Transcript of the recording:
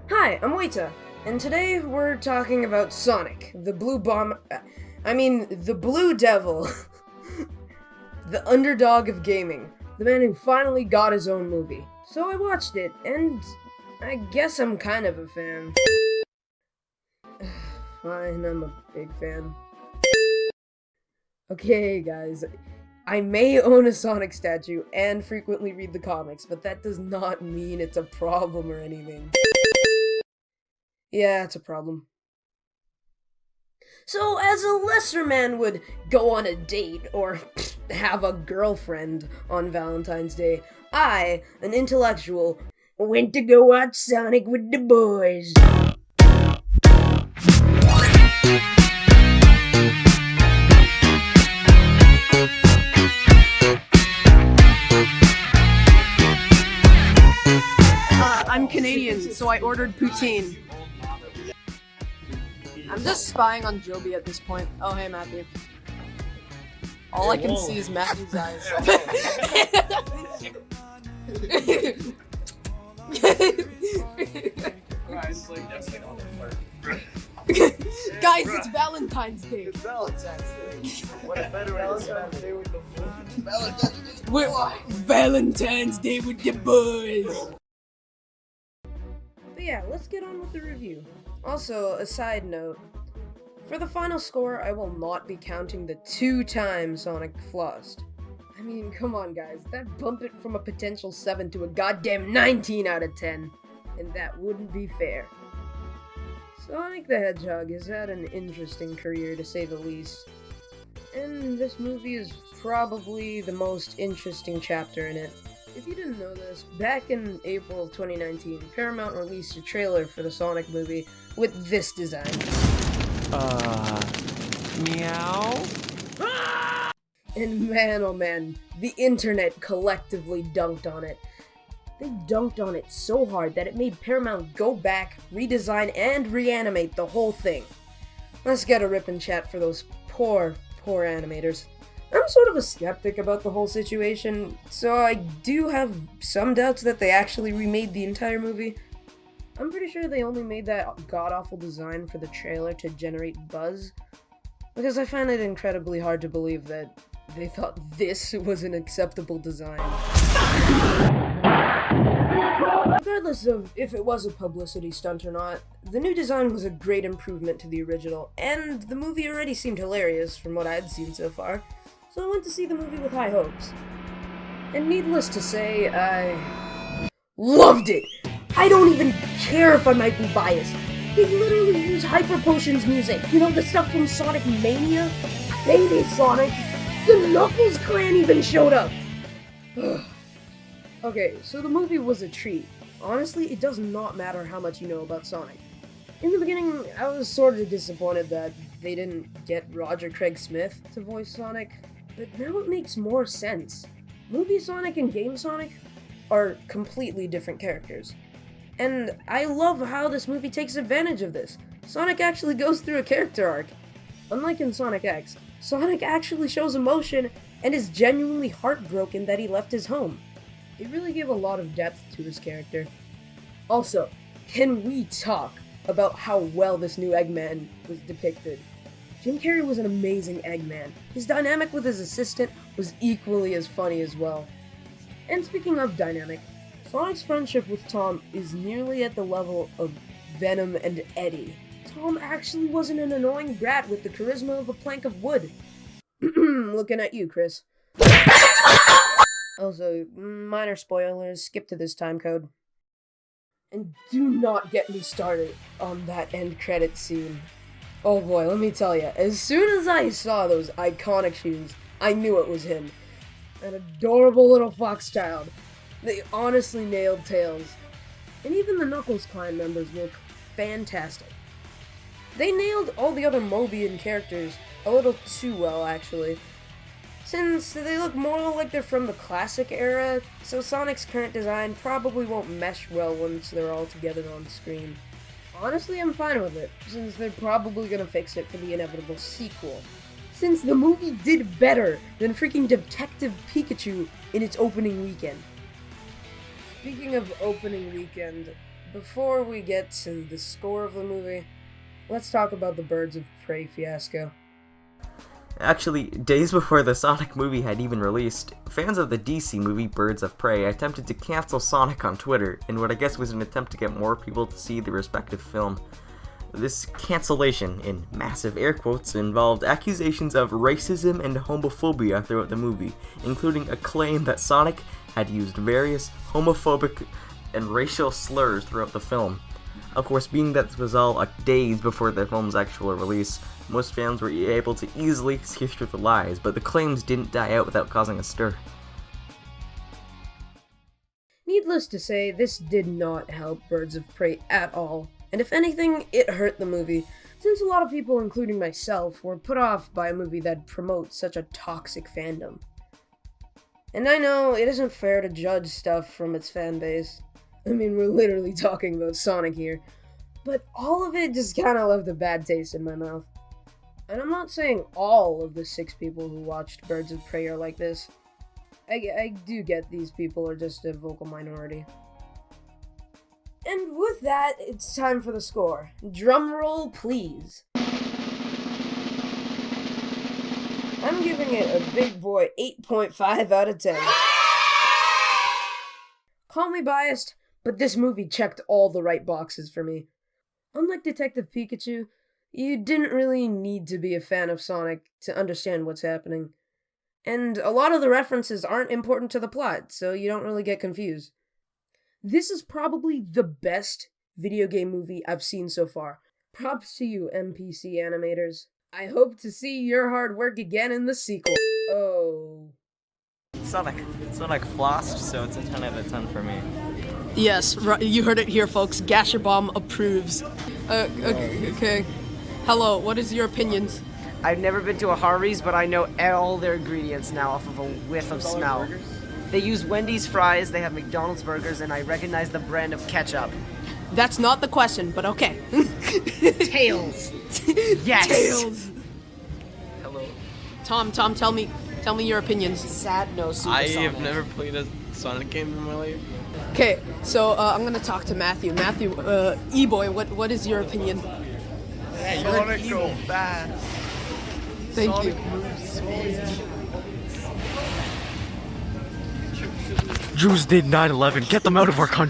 Hi, I'm Wayta, and today we're talking about Sonic, the Blue Devil, the underdog of gaming, the man who finally got his own movie. So I watched it, and I guess I'm kind of a fan. Fine, I'm a big fan. Okay, guys, I may own a Sonic statue and frequently read the comics, but that does not mean it's a problem or anything. Yeah, it's a problem. So, as a lesser man would go on a date or have a girlfriend on Valentine's Day, I, an intellectual, went to go watch Sonic with the boys. I'm Canadian, so I ordered poutine. I'm just spying on Joby at this point. Oh, hey, Matthew. All I can see is Matthew's eyes. Guys, it's Valentine's Day. It's Valentine's Day. What a better Valentine's Day with the boys. Valentine's Day with the boys. But yeah, let's get on with the review. Also, a side note, for the final score, I will not be counting the 2 times Sonic flossed. I mean, come on guys, that bumped it from a potential 7 to a goddamn 19 out of 10, and that wouldn't be fair. Sonic the Hedgehog has had an interesting career to say the least, and this movie is probably the most interesting chapter in it. If you didn't know this, back in April of 2019, Paramount released a trailer for the Sonic movie with this design. Meow? And man oh man, the internet collectively dunked on it. They dunked on it so hard that it made Paramount go back, redesign, and reanimate the whole thing. Let's get a rip and chat for those poor animators. I'm sort of a skeptic about the whole situation, so I do have some doubts that they actually remade the entire movie. I'm pretty sure they only made that god-awful design for the trailer to generate buzz, because I find it incredibly hard to believe that they thought this was an acceptable design. Regardless of if it was a publicity stunt or not, the new design was a great improvement to the original, and the movie already seemed hilarious from what I'd seen so far. So I went to see the movie with high hopes. And needless to say, I loved it! I don't even care if I might be biased. They literally use Hyper Potion's music. You know, the stuff from Sonic Mania? Baby Sonic! The Knuckles clan even showed up! Okay, so the movie was a treat. Honestly, it does not matter how much you know about Sonic. In the beginning, I was sort of disappointed that they didn't get Roger Craig Smith to voice Sonic. But now it makes more sense. Movie Sonic and Game Sonic are completely different characters. And I love how this movie takes advantage of this. Sonic actually goes through a character arc. Unlike in Sonic X, Sonic actually shows emotion and is genuinely heartbroken that he left his home. They really give a lot of depth to his character. Also, can we talk about how well this new Eggman was depicted? Jim Carrey was an amazing Eggman. His dynamic with his assistant was equally as funny as well. And speaking of dynamic, Sonic's friendship with Tom is nearly at the level of Venom and Eddie. Tom actually wasn't an annoying brat with the charisma of a plank of wood. Looking at you, Chris. Also, minor spoilers, skip to this time code. And do not get me started on that end credit scene. Oh boy, let me tell you, as soon as I saw those iconic shoes, I knew it was him. An adorable little fox child. They honestly nailed Tails. And even the Knuckles clan members look fantastic. They nailed all the other Mobian characters a little too well, actually. Since they look more like they're from the classic era, so Sonic's current design probably won't mesh well once they're all together on screen. Honestly, I'm fine with it, since they're probably gonna fix it for the inevitable sequel. Since the movie did better than freaking Detective Pikachu in its opening weekend. Speaking of opening weekend, Before we get to the score of the movie, let's talk about the Birds of Prey fiasco. Actually, days before the Sonic movie had even released, fans of the DC movie Birds of Prey attempted to cancel Sonic on Twitter in what I guess was an attempt to get more people to see the respective film. This cancellation, in massive air quotes, involved accusations of racism and homophobia throughout the movie, including a claim that Sonic had used various homophobic and racial slurs throughout the film. Of course, being that this was all days before the film's actual release, most fans were able to easily see through the lies, but the claims didn't die out without causing a stir. Needless to say, this did not help Birds of Prey at all, and if anything, it hurt the movie, since a lot of people, including myself, were put off by a movie that promotes such a toxic fandom. And I know it isn't fair to judge stuff from its fan base. I mean, we're literally talking about Sonic here, but all of it just kind of left a bad taste in my mouth. And I'm not saying all of the 6 people who watched Birds of Prey are like this. I do get these people are just a vocal minority. And with that, it's time for the score. Drum roll, please. I'm giving it a big boy 8.5 out of 10. Call me biased, but this movie checked all the right boxes for me. Unlike Detective Pikachu, you didn't really need to be a fan of Sonic to understand what's happening. And a lot of the references aren't important to the plot, so you don't really get confused. This is probably the best video game movie I've seen so far. Props to you, NPC animators. I hope to see your hard work again in the sequel. Oh. Sonic flossed, so it's a 10 out of 10 for me. Yes, you heard it here, folks. Gasherbomb approves. Okay. Hello, what is your opinions? I've never been to a Harvey's, but I know all their ingredients now off of a whiff of smell. They use Wendy's fries, they have McDonald's burgers, and I recognize the brand of ketchup. That's not the question, but okay. Tails! Yes! Tails! Hello. Tom, tell me your opinions. Sad no supersonic. I have never played a Sonic game in my life. Okay, so I'm gonna talk to Matthew. Matthew, E-boy, what is your opinion? Sonic go fast. Thank you. Jews did 9/11. Get them out of our country.